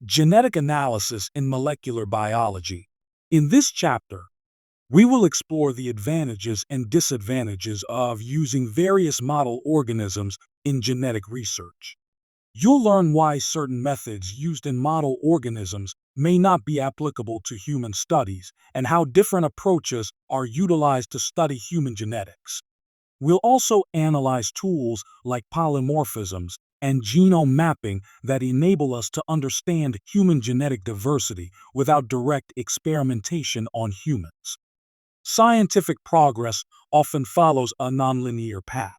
Genetic Analysis in Molecular Biology. In this chapter, we will explore the advantages and disadvantages of using various model organisms in genetic research. You'll learn why certain methods used in model organisms may not be applicable to human studies and how different approaches are utilized to study human genetics. We'll also analyze tools like polymorphisms and genome mapping that enable us to understand human genetic diversity without direct experimentation on humans. Scientific progress often follows a nonlinear path.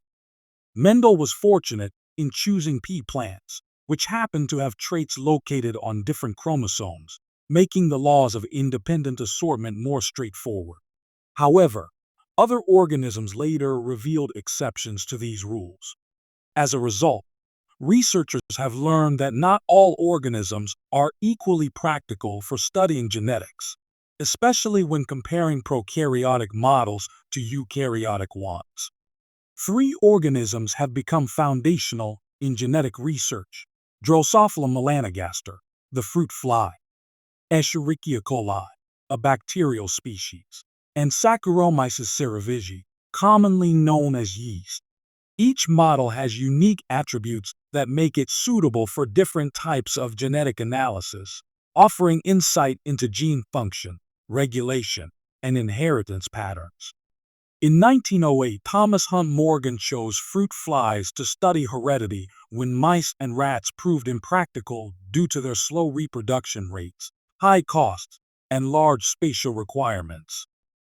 Mendel was fortunate in choosing pea plants, which happened to have traits located on different chromosomes, making the laws of independent assortment more straightforward. However, other organisms later revealed exceptions to these rules. As a result, researchers have learned that not all organisms are equally practical for studying genetics, especially when comparing prokaryotic models to eukaryotic ones. Three organisms have become foundational in genetic research: Drosophila melanogaster, the fruit fly; Escherichia coli, a bacterial species; and Saccharomyces cerevisiae, commonly known as yeast. Each model has unique attributes that make it suitable for different types of genetic analysis, offering insight into gene function, regulation, and inheritance patterns. In 1908, Thomas Hunt Morgan chose fruit flies to study heredity when mice and rats proved impractical due to their slow reproduction rates, high costs, and large spatial requirements.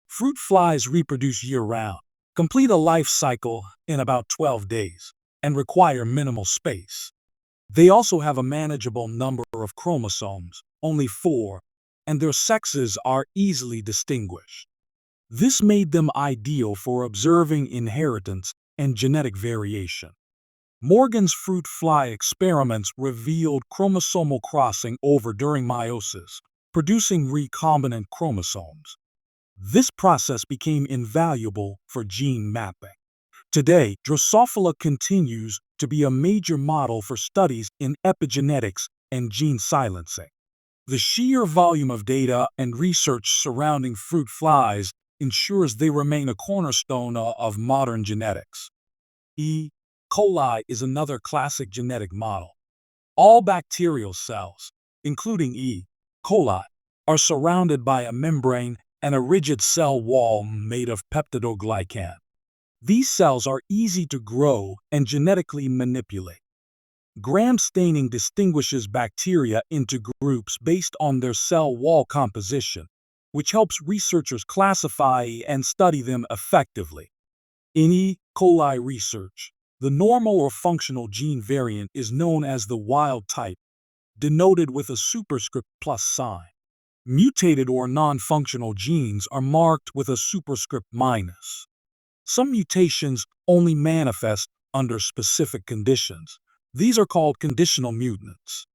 Fruit flies reproduce year-round, complete a life cycle in about 12 days, and require minimal space. They also have a manageable number of chromosomes, only 4, and their sexes are easily distinguished. This made them ideal for observing inheritance and genetic variation. Morgan's fruit fly experiments revealed chromosomal crossing over during meiosis, producing recombinant chromosomes. This process became invaluable for gene mapping. Today, Drosophila continues to be a major model for studies in epigenetics and gene silencing. The sheer volume of data and research surrounding fruit flies ensures they remain a cornerstone of modern genetics. E. coli is another classic genetic model. All bacterial cells, including E. coli, are surrounded by a membrane and a rigid cell wall made of peptidoglycan. These cells are easy to grow and genetically manipulate. Gram staining distinguishes bacteria into groups based on their cell wall composition, which helps researchers classify and study them effectively. In E. coli research, the normal or functional gene variant is known as the wild type, denoted with a superscript plus sign. Mutated or non-functional genes are marked with a superscript minus. Some mutations only manifest under specific conditions. These are called conditional mutants.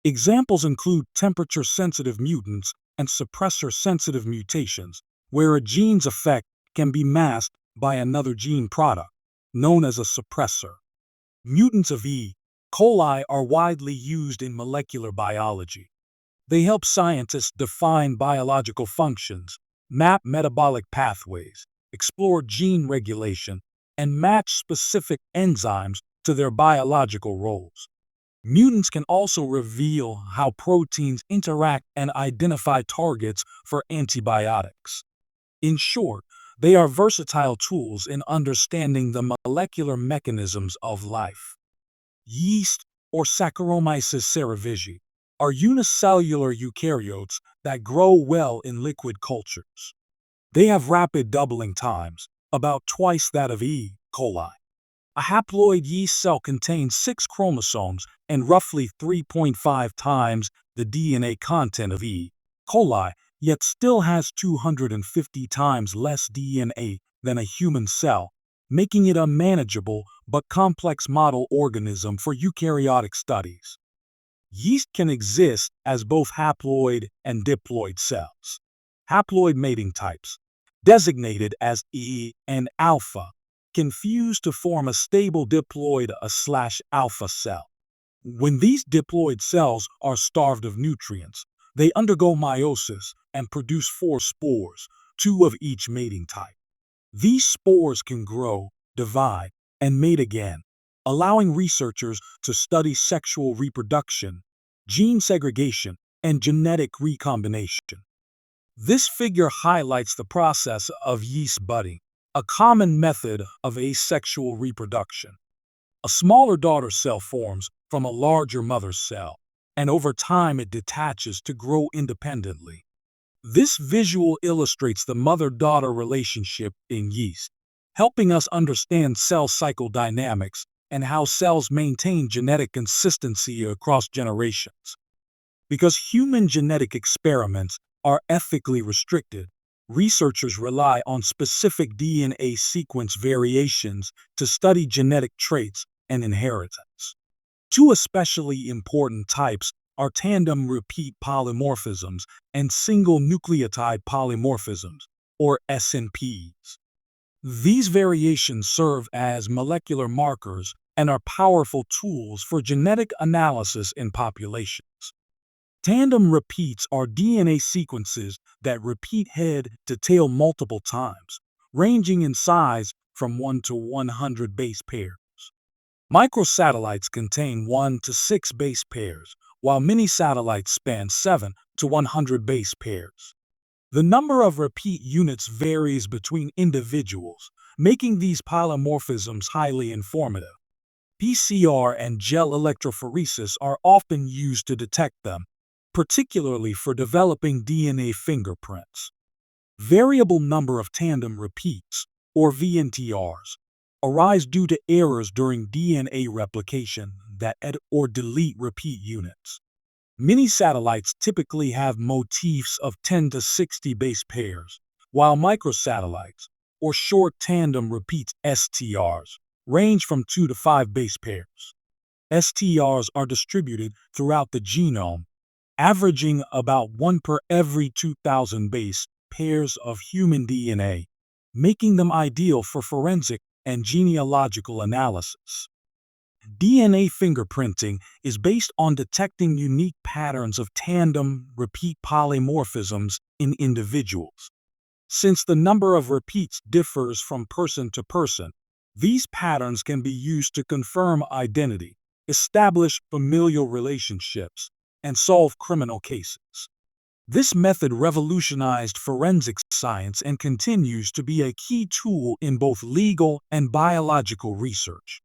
Examples include temperature-sensitive mutants and suppressor-sensitive mutations, where a gene's effect can be masked by another gene product, known as a suppressor. Mutants of E. coli are widely used in molecular biology. They help scientists define biological functions, map metabolic pathways, explore gene regulation, and match specific enzymes to their biological roles. Mutants can also reveal how proteins interact and identify targets for antibiotics. In short, they are versatile tools in understanding the molecular mechanisms of life. Yeast, or Saccharomyces cerevisiae, are unicellular eukaryotes that grow well in liquid cultures. They have rapid doubling times, about twice that of E. coli. A haploid yeast cell contains 6 chromosomes and roughly 3.5 times the DNA content of E. coli, yet still has 250 times less DNA than a human cell, making it a manageable but complex model organism for eukaryotic studies. Yeast can exist as both haploid and diploid cells. Haploid mating types, designated as E and alpha, can fuse to form a stable diploid/alpha cell. When these diploid cells are starved of nutrients, they undergo meiosis and produce 4 spores, 2 of each mating type. These spores can grow, divide, and mate again, allowing researchers to study sexual reproduction, gene segregation, and genetic recombination. This figure highlights the process of yeast budding, a common method of asexual reproduction. A smaller daughter cell forms from a larger mother cell, and over time it detaches to grow independently. This visual illustrates the mother-daughter relationship in yeast, helping us understand cell cycle dynamics and how cells maintain genetic consistency across generations. Because human genetic experiments are ethically restricted, researchers rely on specific DNA sequence variations to study genetic traits and inheritance. 2 especially important types are tandem repeat polymorphisms and single nucleotide polymorphisms, or SNPs. These variations serve as molecular markers and are powerful tools for genetic analysis in populations. Tandem repeats are DNA sequences that repeat head to tail multiple times, ranging in size from 1 to 100 base pairs. Microsatellites contain 1 to 6 base pairs, while mini-satellites span 7 to 100 base pairs. The number of repeat units varies between individuals, making these polymorphisms highly informative. PCR and gel electrophoresis are often used to detect them, particularly for developing DNA fingerprints. Variable number of tandem repeats, or VNTRs, arise due to errors during DNA replication that add or delete repeat units. Mini-satellites typically have motifs of 10 to 60 base pairs, while microsatellites, or short tandem repeats STRs, range from 2 to 5 base pairs. STRs are distributed throughout the genome, averaging about 1 per every 2,000 base pairs of human DNA, making them ideal for forensic and genealogical analysis. DNA fingerprinting is based on detecting unique patterns of tandem repeat polymorphisms in individuals. Since the number of repeats differs from person to person, these patterns can be used to confirm identity, establish familial relationships, and solve criminal cases. This method revolutionized forensic science and continues to be a key tool in both legal and biological research.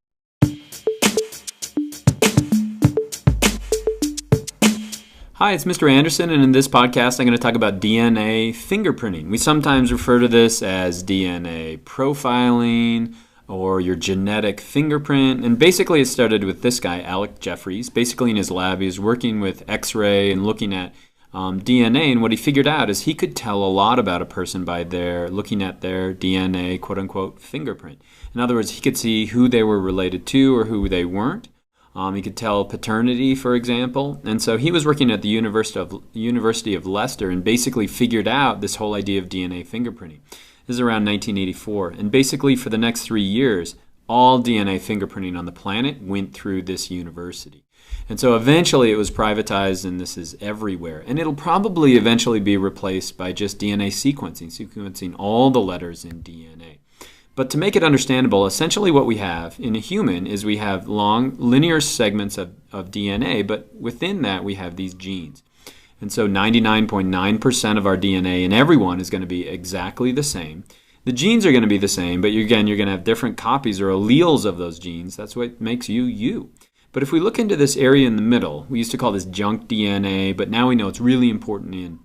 Hi, it's Mr. Anderson, and in this podcast I'm going to talk about DNA fingerprinting. We sometimes refer to this as DNA profiling or your genetic fingerprint, and basically it started with this guy, Alec Jeffreys. Basically in his lab he was working with X-ray and looking at DNA, and what he figured out is he could tell a lot about a person by looking at their DNA, quote-unquote, fingerprint. In other words, he could see who they were related to or who they weren't. He could tell paternity, for example. And so he was working at the University of Leicester and basically figured out this whole idea of DNA fingerprinting. This is around 1984. And basically for the next 3 years, all DNA fingerprinting on the planet went through this university. And so eventually it was privatized, and this is everywhere. And it'll probably eventually be replaced by just DNA sequencing all the letters in DNA. But to make it understandable, essentially what we have in a human is we have long linear segments of DNA, but within that we have these genes. And so 99.9% of our DNA in everyone is going to be exactly the same. The genes are going to be the same, but again, you're going to have different copies or alleles of those genes. That's what makes you, you. But if we look into this area in the middle, we used to call this junk DNA, but now we know it's really important in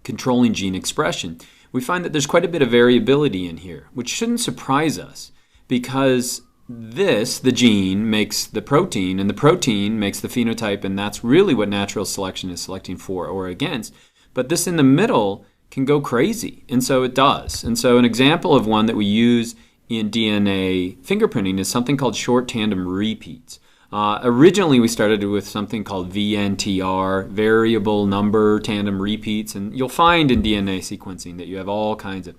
controlling gene expression. We find that there's quite a bit of variability in here, which shouldn't surprise us because the gene makes the protein, and the protein makes the phenotype, and that's really what natural selection is selecting for or against. But this in the middle can go crazy, and so it does. And so an example of one that we use in DNA fingerprinting is something called short tandem repeats. Originally, we started with something called VNTR, variable number tandem repeats, and you'll find in DNA sequencing that you have all kinds of.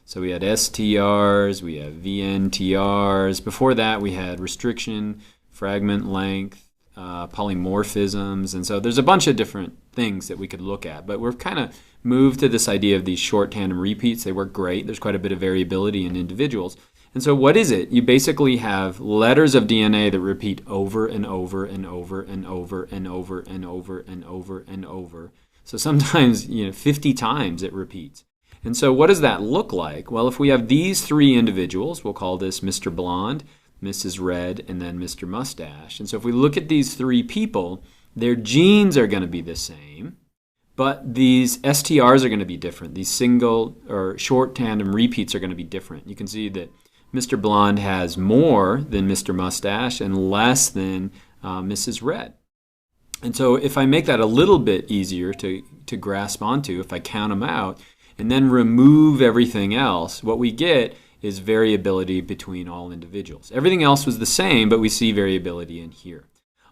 So we had STRs, we have VNTRs. Before that, we had restriction, fragment length, polymorphisms. And so there's a bunch of different things that we could look at. But we've kind of moved to this idea of these short tandem repeats. They work great. There's quite a bit of variability in individuals. And so what is it? You basically have letters of DNA that repeat over and over and over and over and over and over and over and over. So sometimes, 50 times it repeats. And so what does that look like? Well, if we have these three individuals, we'll call this Mr. Blonde, Mrs. Red, and then Mr. Mustache. And so if we look at these three people, their genes are going to be the same, but these STRs are going to be different. These single or short tandem repeats are going to be different. You can see that Mr. Blonde has more than Mr. Mustache and less than Mrs. Red. And so if I make that a little bit easier to grasp onto, if I count them out and then remove everything else, what we get is variability between all individuals. Everything else was the same, but we see variability in here.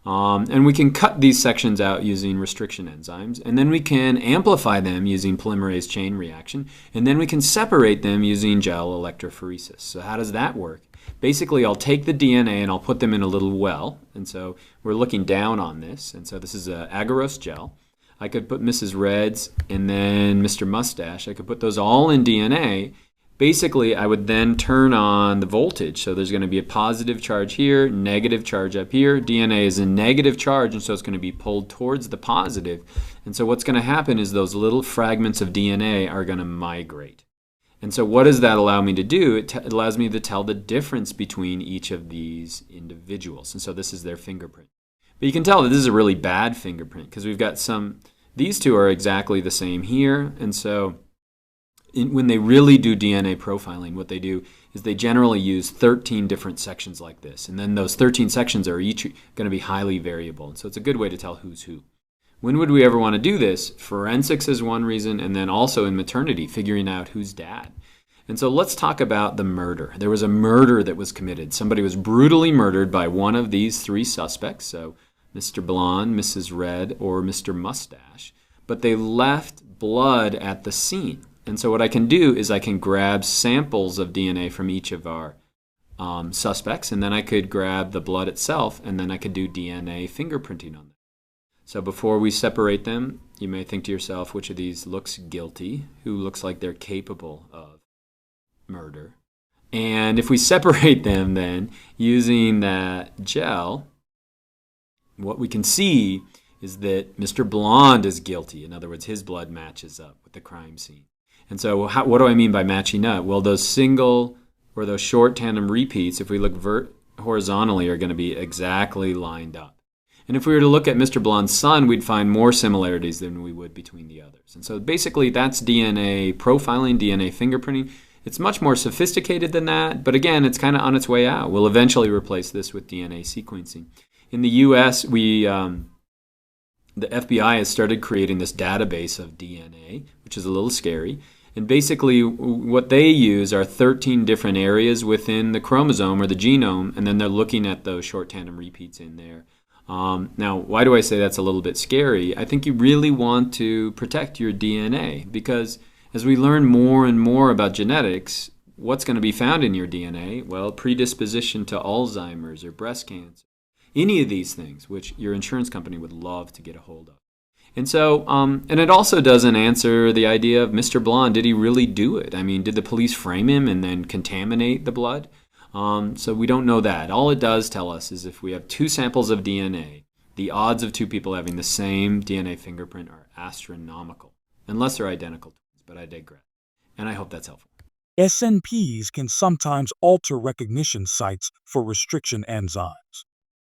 And we can cut these sections out using restriction enzymes, and then we can amplify them using polymerase chain reaction, and then we can separate them using gel electrophoresis. So how does that work? Basically, I'll take the DNA and I'll put them in a little well, and so we're looking down on this, and so this is an agarose gel. I could put Mrs. Red's and then Mr. Mustache. I could put those all in DNA. Basically, I would then turn on the voltage. So there's going to be a positive charge here, negative charge up here. DNA is a negative charge, and so it's going to be pulled towards the positive. And so what's going to happen is those little fragments of DNA are going to migrate. And so what does that allow me to do? It allows me to tell the difference between each of these individuals. And so this is their fingerprint. But you can tell that this is a really bad fingerprint because we've got these two are exactly the same here. And so when they really do DNA profiling, what they do is they generally use 13 different sections like this. And then those 13 sections are each going to be highly variable. And so it's a good way to tell who's who. When would we ever want to do this? Forensics is one reason, and then also in maternity, figuring out who's dad. And so let's talk about the murder. There was a murder that was committed. Somebody was brutally murdered by one of these three suspects, so Mr. Blonde, Mrs. Red, or Mr. Mustache. But they left blood at the scene. And so what I can do is I can grab samples of DNA from each of our suspects, and then I could grab the blood itself, and then I could do DNA fingerprinting on them. So before we separate them, you may think to yourself, which of these looks guilty? Who looks like they're capable of murder? And if we separate them then, using that gel, what we can see is that Mr. Blonde is guilty. In other words, his blood matches up with the crime scene. And so what do I mean by matching up? Well, those single or those short tandem repeats, if we look horizontally, are going to be exactly lined up. And if we were to look at Mr. Blonde's son, we'd find more similarities than we would between the others. And so basically that's DNA profiling, DNA fingerprinting. It's much more sophisticated than that, but again, it's kind of on its way out. We'll eventually replace this with DNA sequencing. In the U.S., the FBI has started creating this database of DNA, which is a little scary. And basically what they use are 13 different areas within the chromosome or the genome, and then they're looking at those short tandem repeats in there. Now, why do I say that's a little bit scary? I think you really want to protect your DNA because as we learn more and more about genetics, what's going to be found in your DNA? Well, predisposition to Alzheimer's or breast cancer. Any of these things, which your insurance company would love to get a hold of. And so, and it also doesn't answer the idea of Mr. Blonde. Did he really do it? I mean, did the police frame him and then contaminate the blood? So we don't know that. All it does tell us is if we have two samples of DNA, the odds of two people having the same DNA fingerprint are astronomical, unless they're identical twins, but I digress. And I hope that's helpful. SNPs can sometimes alter recognition sites for restriction enzymes.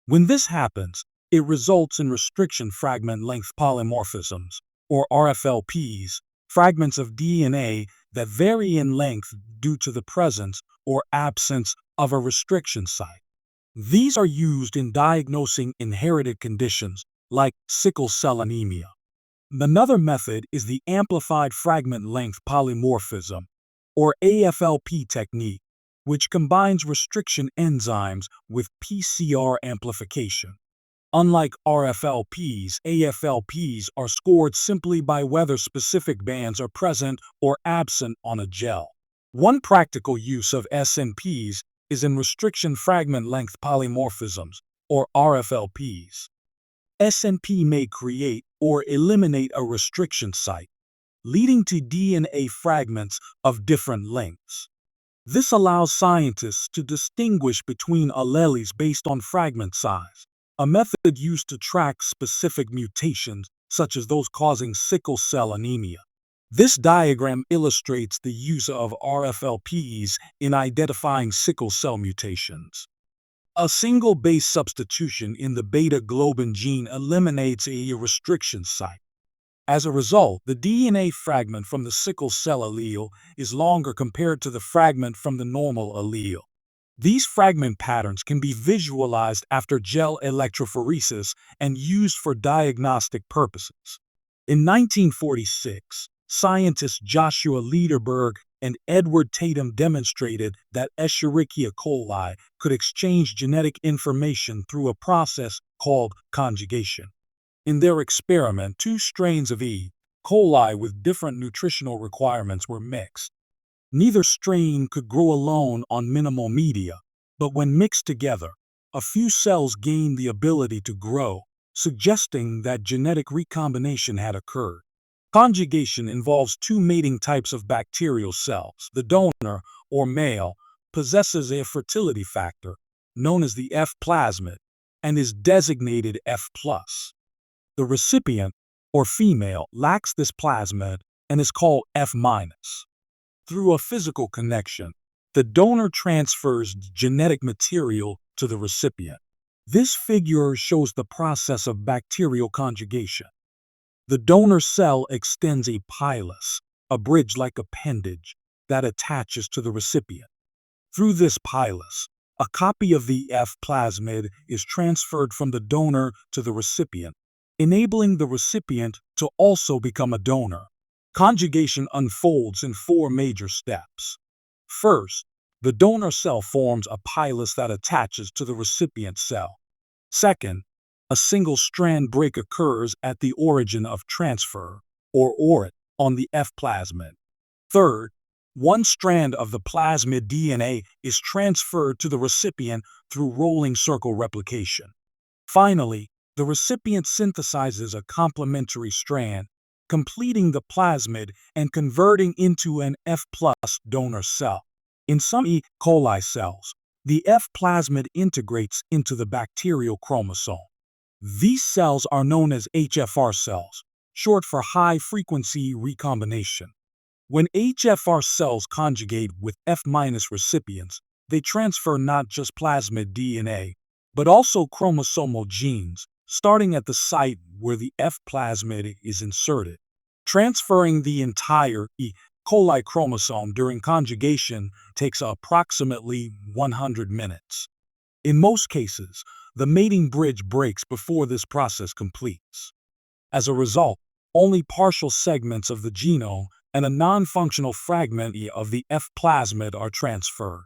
When this happens, it results in restriction fragment length polymorphisms, or RFLPs, fragments of DNA that vary in length due to the presence or absence of a restriction site. These are used in diagnosing inherited conditions like sickle cell anemia. Another method is the amplified fragment length polymorphism, or AFLP technique, which combines restriction enzymes with PCR amplification. Unlike RFLPs, AFLPs are scored simply by whether specific bands are present or absent on a gel. One practical use of SNPs is in restriction fragment length polymorphisms, or RFLPs. SNP may create or eliminate a restriction site, leading to DNA fragments of different lengths. This allows scientists to distinguish between alleles based on fragment size, a method used to track specific mutations such as those causing sickle cell anemia. This diagram illustrates the use of RFLPs in identifying sickle cell mutations. A single base substitution in the beta-globin gene eliminates a restriction site. As a result, the DNA fragment from the sickle cell allele is longer compared to the fragment from the normal allele. These fragment patterns can be visualized after gel electrophoresis and used for diagnostic purposes. In 1946, scientists Joshua Lederberg and Edward Tandem demonstrated that Escherichia coli could exchange genetic information through a process called conjugation. In their experiment, two strains of E. coli with different nutritional requirements were mixed. Neither strain could grow alone on minimal media, but when mixed together, a few cells gained the ability to grow, suggesting that genetic recombination had occurred. Conjugation involves two mating types of bacterial cells. The donor, or male, possesses a fertility factor, known as the F plasmid, and is designated F+. The recipient, or female, lacks this plasmid and is called F-. Through a physical connection, the donor transfers genetic material to the recipient. This figure shows the process of bacterial conjugation. The donor cell extends a pilus, a bridge-like appendage, that attaches to the recipient. Through this pilus, a copy of the F plasmid is transferred from the donor to the recipient, enabling the recipient to also become a donor. Conjugation unfolds in four major steps. First, the donor cell forms a pilus that attaches to the recipient cell. Second, a single strand break occurs at the origin of transfer, or orit, on the F plasmid. Third, one strand of the plasmid DNA is transferred to the recipient through rolling circle replication. Finally, the recipient synthesizes a complementary strand, completing the plasmid and converting into an F+ donor cell. In some E. coli cells, the F plasmid integrates into the bacterial chromosome. These cells are known as HFR cells, short for high-frequency recombination. When HFR cells conjugate with F- recipients, they transfer not just plasmid DNA, but also chromosomal genes, starting at the site where the F plasmid is inserted. Transferring the entire E. coli chromosome during conjugation takes approximately 100 minutes. In most cases, the mating bridge breaks before this process completes. As a result, only partial segments of the genome and a non-functional fragment of the F plasmid are transferred.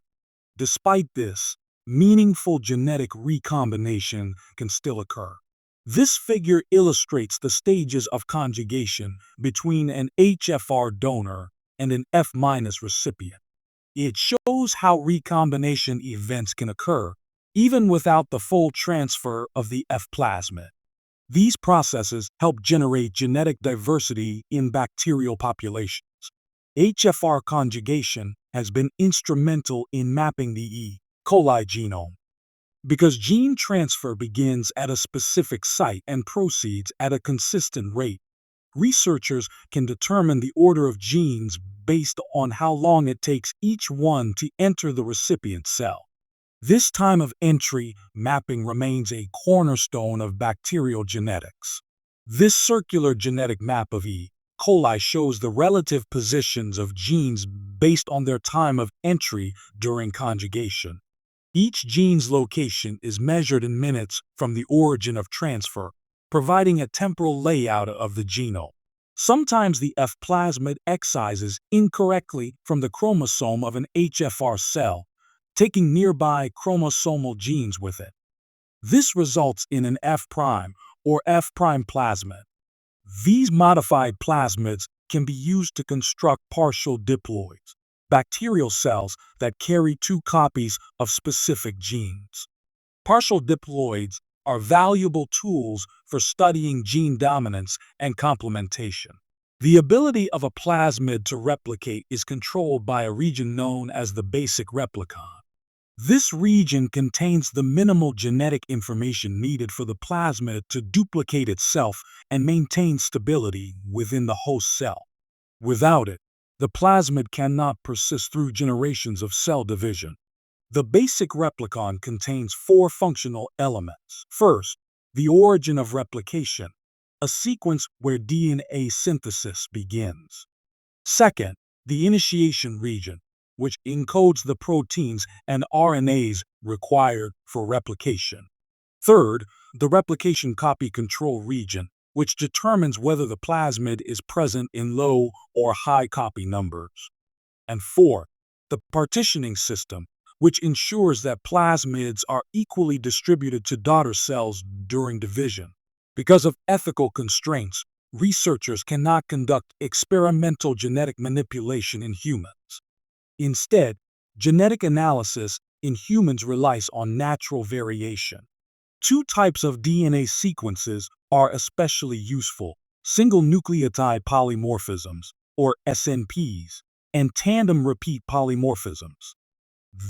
Despite this, meaningful genetic recombination can still occur. This figure illustrates the stages of conjugation between an HFR donor and an F- recipient. It shows how recombination events can occur even without the full transfer of the F plasmid. These processes help generate genetic diversity in bacterial populations. HFR conjugation has been instrumental in mapping the E. coli genome. Because gene transfer begins at a specific site and proceeds at a consistent rate, researchers can determine the order of genes based on how long it takes each one to enter the recipient cell. This time of entry mapping remains a cornerstone of bacterial genetics. This circular genetic map of E. coli shows the relative positions of genes based on their time of entry during conjugation. Each gene's location is measured in minutes from the origin of transfer, providing a temporal layout of the genome. Sometimes the F plasmid excises incorrectly from the chromosome of an HFR cell, taking nearby chromosomal genes with it. This results in an F' or F' plasmid. These modified plasmids can be used to construct partial diploids, bacterial cells that carry two copies of specific genes. Partial diploids are valuable tools for studying gene dominance and complementation. The ability of a plasmid to replicate is controlled by a region known as the basic replicon. This region contains the minimal genetic information needed for the plasmid to duplicate itself and maintain stability within the host cell. Without it, the plasmid cannot persist through generations of cell division. The basic replicon contains 4 functional elements. First, the origin of replication, a sequence where DNA synthesis begins. Second, the initiation region, which encodes the proteins and RNAs required for replication. Third, the replication copy control region, which determines whether the plasmid is present in low or high copy numbers. And fourth, the partitioning system, which ensures that plasmids are equally distributed to daughter cells during division. Because of ethical constraints, researchers cannot conduct experimental genetic manipulation in humans. Instead, genetic analysis in humans relies on natural variation. 2 types of DNA sequences are especially useful: single nucleotide polymorphisms, or SNPs, and tandem repeat polymorphisms.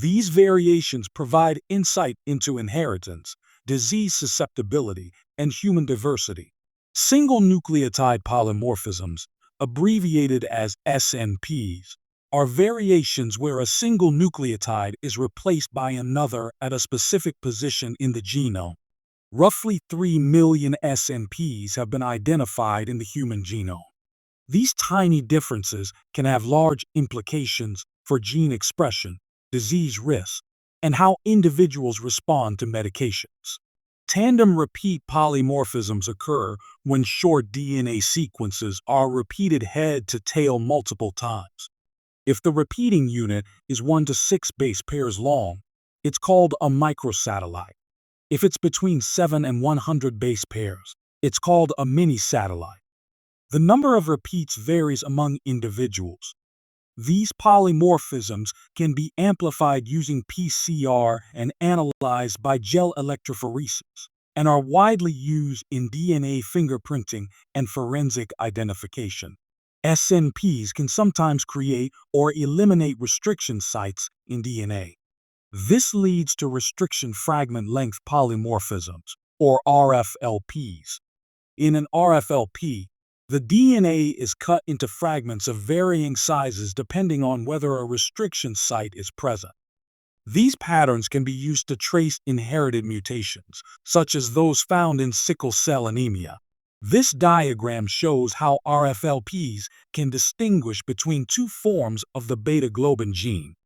These variations provide insight into inheritance, disease susceptibility, and human diversity. Single nucleotide polymorphisms, abbreviated as SNPs, are variations where a single nucleotide is replaced by another at a specific position in the genome. Roughly 3 million SNPs have been identified in the human genome. These tiny differences can have large implications for gene expression, disease risk, and how individuals respond to medications. Tandem repeat polymorphisms occur when short DNA sequences are repeated head to tail multiple times. If the repeating unit is 1 to 6 base pairs long, it's called a microsatellite. If it's between 7 and 100 base pairs, it's called a mini-satellite. The number of repeats varies among individuals. These polymorphisms can be amplified using PCR and analyzed by gel electrophoresis, and are widely used in DNA fingerprinting and forensic identification. SNPs can sometimes create or eliminate restriction sites in DNA. This leads to restriction fragment length polymorphisms, or RFLPs. In an RFLP, the DNA is cut into fragments of varying sizes depending on whether a restriction site is present. These patterns can be used to trace inherited mutations, such as those found in sickle cell anemia. This diagram shows how RFLPs can distinguish between 2 forms of the beta-globin gene.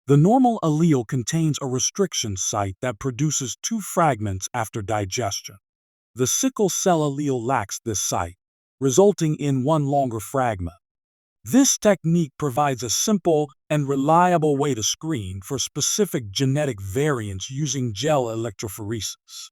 The normal allele contains a restriction site that produces 2 fragments after digestion. The sickle cell allele lacks this site, resulting in 1 longer fragment. This technique provides a simple and reliable way to screen for specific genetic variants using gel electrophoresis.